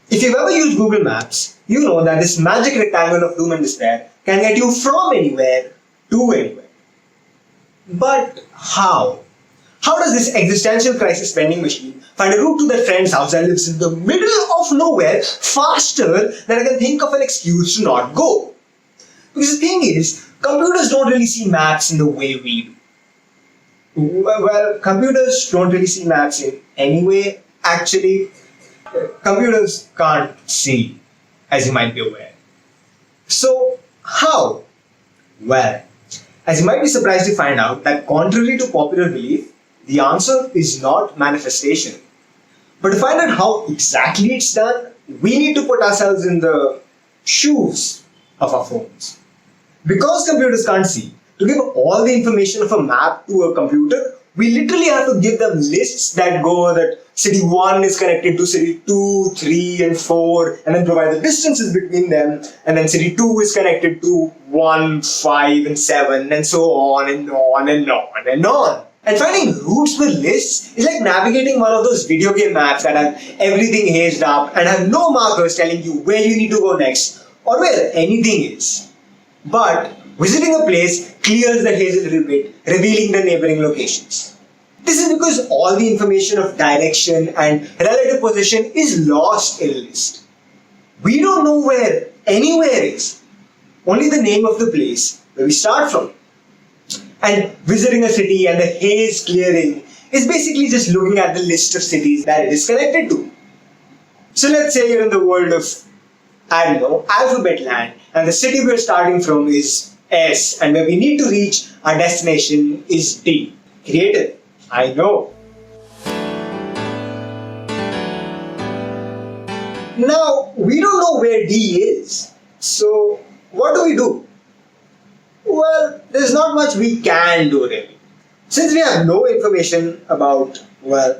If you've ever used Google Maps, you know that this magic rectangle of doom and despair can get you from anywhere to anywhere. But how? How does this existential crisis vending machine find a route to their friend's house that lives in the middle of nowhere faster than I can think of an excuse to not go? Because the thing is, computers don't really see maps in the way we do. Well, computers don't really see maps in any way. Actually, computers can't see, as you might be aware. So, how? Well, as you might be surprised to find out that contrary to popular belief, the answer is not manifestation. But to find out how exactly it's done, we need to put ourselves in the shoes of our phones. Because computers can't see, to give all the information of a map to a computer, we literally have to give them lists that go that city 1 is connected to city 2, 3 and 4 and then provide the distances between them, and then city 2 is connected to 1, 5 and 7 and so on and on and on and on. And finding routes with lists is like navigating one of those video game maps that have everything hazed up and have no markers telling you where you need to go next or where anything is. But visiting a place clears the haze a little bit, revealing the neighboring locations. This is because all the information of direction and relative position is lost in a list. We don't know where anywhere is, only the name of the place where we start from. And visiting a city and the haze clearing is basically just looking at the list of cities that it is connected to. So let's say you're in the world of, alphabet land, and the city we're starting from is S, and where we need to reach our destination is D. Creative, I know. Now, we don't know where D is, so what do? Well, there's not much we can do really. Since we have no information about,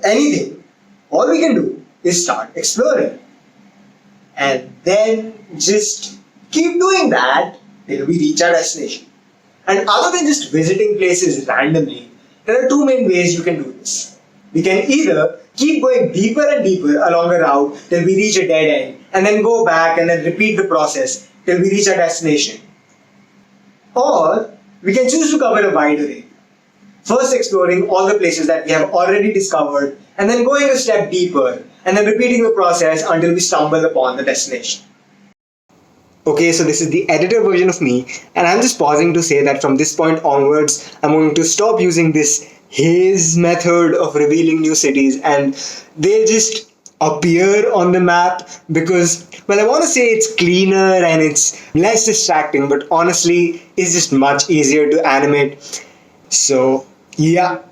anything, all we can do is start exploring. And then just keep doing that till we reach our destination. And other than just visiting places randomly, there are two main ways you can do this. We can either keep going deeper and deeper along a route till we reach a dead end, and then go back and then repeat the process till we reach our destination. Or we can choose to cover a wide array. First exploring all the places that we have already discovered, and then going a step deeper, and then repeating the process until we stumble upon the destination. Okay, so this is the editor version of me, and I'm just pausing to say that from this point onwards, I'm going to stop using this haze method of revealing new cities, and they'll just appear on the map because, I want to say it's cleaner and it's less distracting, but honestly, it's just much easier to animate. So, yeah.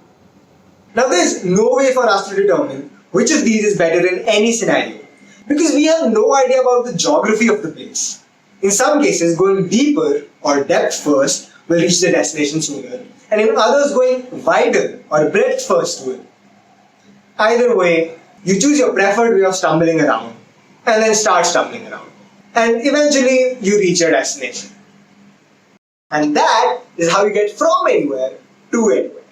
Now, there's no way for us to determine which of these is better in any scenario because we have no idea about the geography of the place. In some cases, going deeper or depth first will reach the destination sooner, and in others, going wider or breadth first will. Either way, you choose your preferred way of stumbling around and then start stumbling around. And eventually, you reach your destination. And that is how you get from anywhere to anywhere.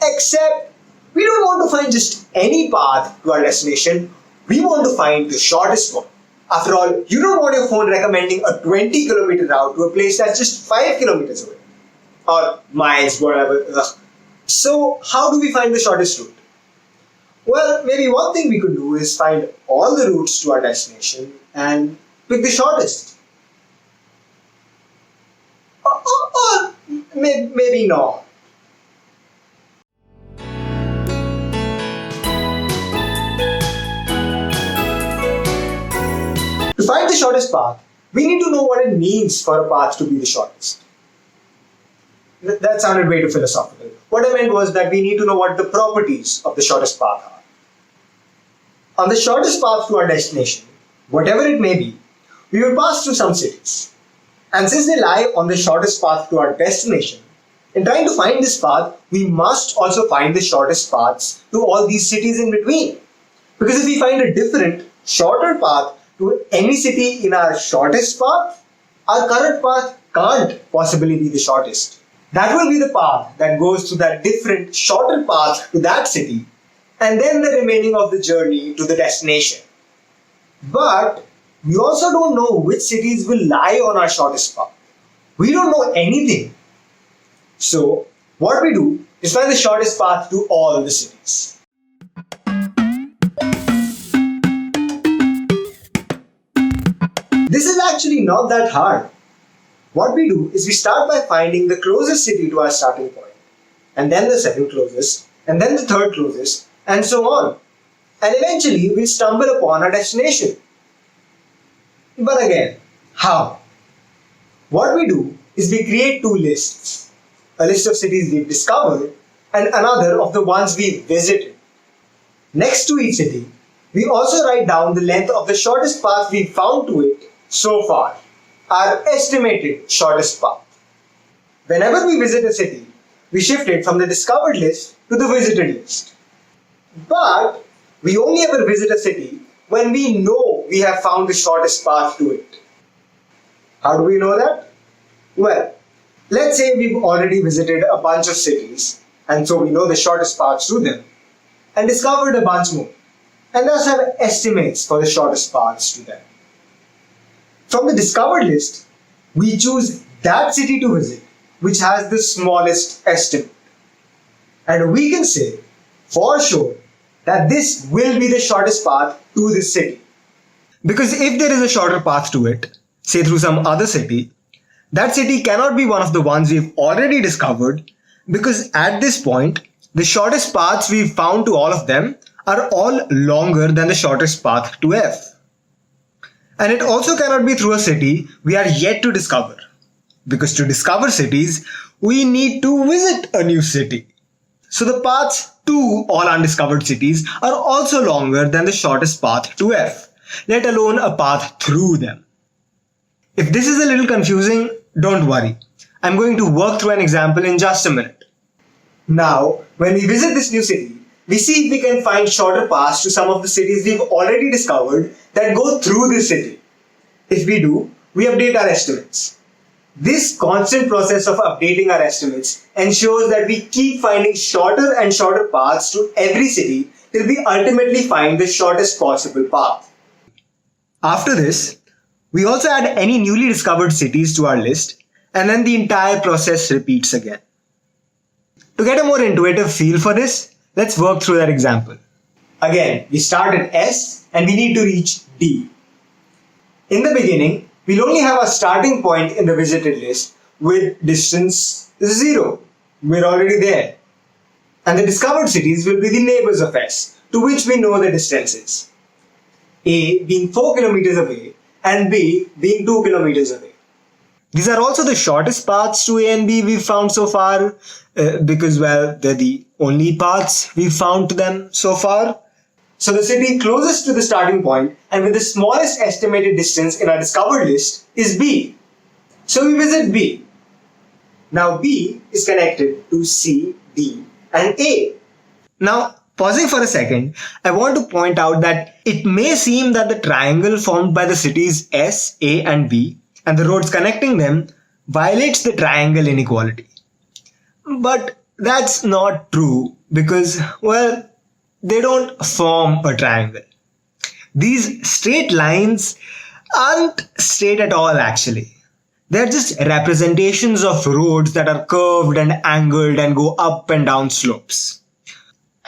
Except, we don't want to find just any path to our destination. We want to find the shortest one. After all, you don't want your phone recommending a 20-kilometer route to a place that's just 5 kilometers away. Or miles, whatever. Ugh. So, how do we find the shortest route? Well, maybe one thing we could do is find all the routes to our destination and pick the shortest. Or maybe not. To find the shortest path, we need to know what it means for a path to be the shortest. That sounded way too philosophical. What I meant was that we need to know what the properties of the shortest path are. On the shortest path to our destination, whatever it may be, we will pass through some cities. And since they lie on the shortest path to our destination, in trying to find this path, we must also find the shortest paths to all these cities in between. Because if we find a different, shorter path to any city in our shortest path, our current path can't possibly be the shortest. That will be the path that goes to that different, shorter path to that city, and then the remaining of the journey to the destination. But we also don't know which cities will lie on our shortest path. We don't know anything. So, what we do is find the shortest path to all the cities. This is actually not that hard. What we do is we start by finding the closest city to our starting point, and then the second closest, and then the third closest, and so on. And eventually we'll stumble upon our destination. But again, how? What we do is we create two lists. A list of cities we've discovered and another of the ones we've visited. Next to each city, we also write down the length of the shortest path we've found to it so far, our estimated shortest path. Whenever we visit a city, we shift it from the discovered list to the visited list. But we only ever visit a city when we know we have found the shortest path to it. How do we know that? Well, let's say we've already visited a bunch of cities, and so we know the shortest paths to them, and discovered a bunch more, and thus have estimates for the shortest paths to them. From the discovered list, we choose that city to visit which has the smallest estimate. And we can say for sure that this will be the shortest path to this city. Because if there is a shorter path to it, say through some other city, that city cannot be one of the ones we've already discovered, because at this point, the shortest paths we've found to all of them are all longer than the shortest path to F. And it also cannot be through a city we are yet to discover, because to discover cities, we need to visit a new city. So the paths to all undiscovered cities are also longer than the shortest path to F, let alone a path through them. If this is a little confusing, don't worry. I'm going to work through an example in just a minute. Now, when we visit this new city, we see if we can find shorter paths to some of the cities we've already discovered that go through this city. If we do, we update our estimates. This constant process of updating our estimates ensures that we keep finding shorter and shorter paths to every city till we ultimately find the shortest possible path. After this, we also add any newly discovered cities to our list, and then the entire process repeats again. To get a more intuitive feel for this, let's work through that example. Again, we start at S and we need to reach D. In the beginning, we'll only have a starting point in the visited list with distance 0. We're already there. And the discovered cities will be the neighbors of S, to which we know the distances. A being 4 kilometers away and B being 2 kilometers away. These are also the shortest paths to A and B we've found so far, because, well, they're the only paths we've found to them so far. So the city closest to the starting point and with the smallest estimated distance in our discovered list is B. So we visit B. Now B is connected to C, D and A. Now, pausing for a second, I want to point out that it may seem that the triangle formed by the cities S, A and B and the roads connecting them violates the triangle inequality. But that's not true because, well, they don't form a triangle. These straight lines aren't straight at all actually. They're just representations of roads that are curved and angled and go up and down slopes.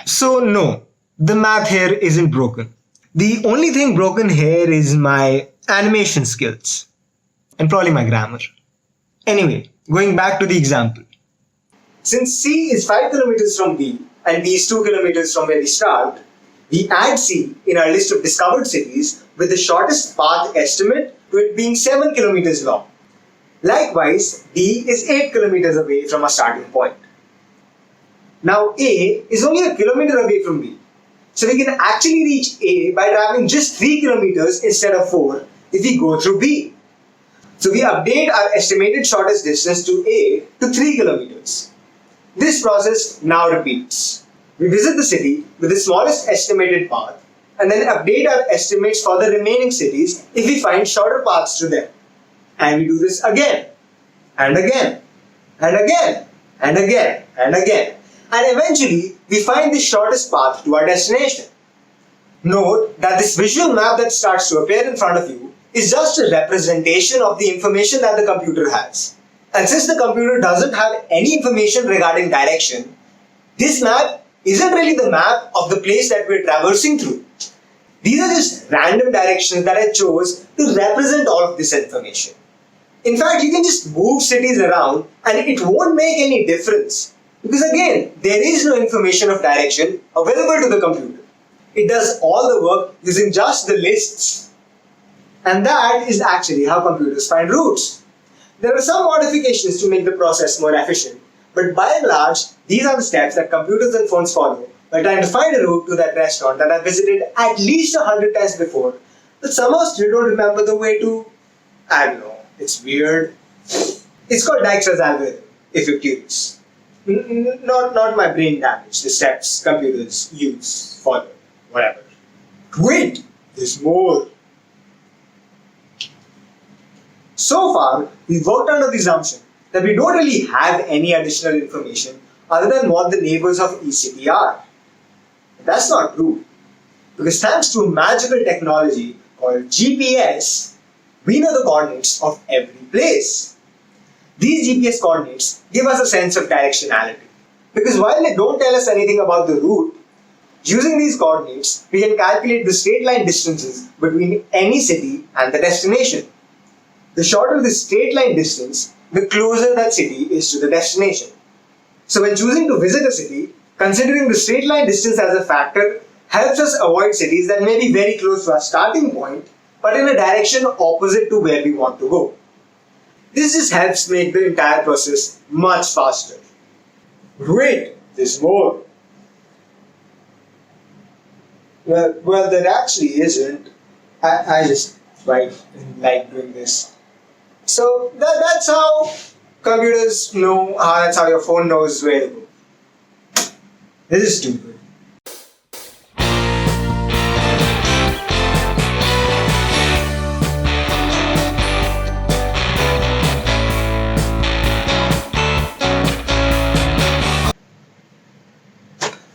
So no, the math here isn't broken. The only thing broken here is my animation skills. And probably my grammar. Anyway, going back to the example. Since C is 5 kilometers from B and B is 2 kilometers from where we start, we add C in our list of discovered cities with the shortest path estimate to it being 7 kilometers long. Likewise, D is 8 kilometers away from our starting point. Now A is only a kilometer away from B. So we can actually reach A by traveling just 3 kilometers instead of 4 if we go through B. So we update our estimated shortest distance to A to 3 kilometers. This process now repeats. We visit the city with the smallest estimated path and then update our estimates for the remaining cities if we find shorter paths to them. And we do this again, and again, and again, and again, and again. And eventually, we find the shortest path to our destination. Note that this visual map that starts to appear in front of you is just a representation of the information that the computer has. And since the computer doesn't have any information regarding direction, this map isn't really the map of the place that we're traversing through. These are just random directions that I chose to represent all of this information. In fact, you can just move cities around and it won't make any difference. Because again, there is no information of direction available to the computer. It does all the work using just the lists. And that is actually how computers find routes. There are some modifications to make the process more efficient, but by and large, these are the steps that computers and phones follow by trying to find a route to that restaurant that I visited at least 100 times before, but somehow still don't remember the way to. I don't know, it's weird. It's called Dijkstra's algorithm, if you're curious. Not my brain damage, the steps computers use, follow, whatever. Wait, there's more. So far, we've worked under the assumption that we don't really have any additional information other than what the neighbors of each city are. But that's not true. Because thanks to a magical technology called GPS, we know the coordinates of every place. These GPS coordinates give us a sense of directionality. Because while they don't tell us anything about the route, using these coordinates, we can calculate the straight line distances between any city and the destination. The shorter the straight line distance, the closer that city is to the destination. So when choosing to visit a city, considering the straight line distance as a factor helps us avoid cities that may be very close to our starting point, but in a direction opposite to where we want to go. This just helps make the entire process much faster. Wait, there's more. Well, there actually isn't. I just like doing this. So that's how computers know, that's how your phone knows where to go. This is stupid.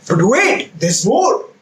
But wait, there's more.